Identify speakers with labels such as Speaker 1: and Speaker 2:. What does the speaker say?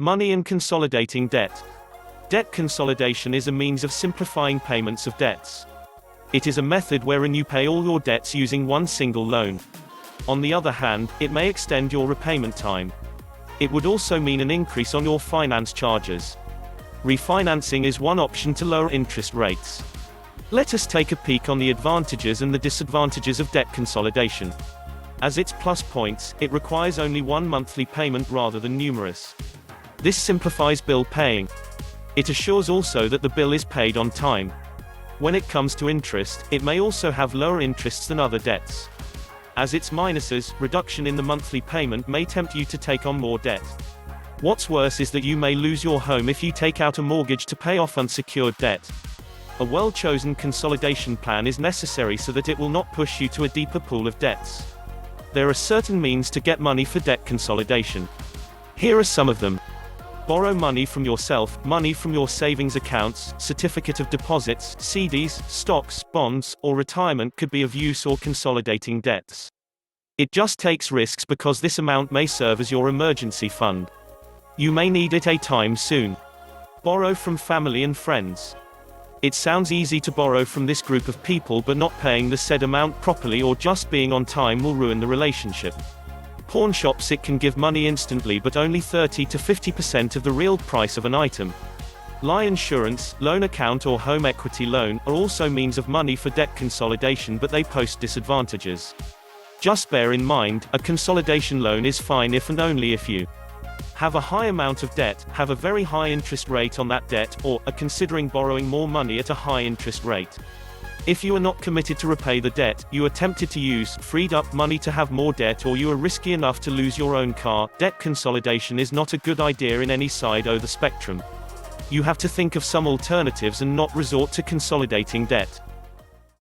Speaker 1: Money and consolidating debt. Debt consolidation is a means of simplifying payments of debts. It is a method wherein you pay all your debts using one single loan. On the other hand, it may extend your repayment time. It would also mean an increase on your finance charges. Refinancing is one option to lower interest rates. Let us take a peek on the advantages and the disadvantages of debt consolidation. As its plus points, it requires only one monthly payment rather than numerous. This simplifies bill paying. It assures also that the bill is paid on time. When it comes to interest, it may also have lower interests than other debts. As its minuses, reduction in the monthly payment may tempt you to take on more debt. What's worse is that you may lose your home if you take out a mortgage to pay off unsecured debt. A well-chosen consolidation plan is necessary so that it will not push you to a deeper pool of debts. There are certain means to get money for debt consolidation. Here are some of them. Borrow money from yourself, money from your savings accounts, certificate of deposits, CDs, stocks, bonds, or retirement could be of use or consolidating debts. It just takes risks because this amount may serve as your emergency fund. You may need it anytime soon. Borrow from family and friends. It sounds easy to borrow from this group of people, but not paying the said amount properly or just being on time will ruin the relationship. Pawn shops, it can give money instantly but only 30 to 50% of the real price of an item. Life insurance, loan account or home equity loan are also means of money for debt consolidation, but they pose disadvantages. Just bear in mind, a consolidation loan is fine if and only if you have a high amount of debt, have a very high interest rate on that debt, or are considering borrowing more money at a high interest rate. If you are not committed to repay the debt, you are tempted to use freed up money to have more debt, or you are risky enough to lose your own car, debt consolidation is not a good idea in any side of the spectrum. You have to think of some alternatives and not resort to consolidating debt.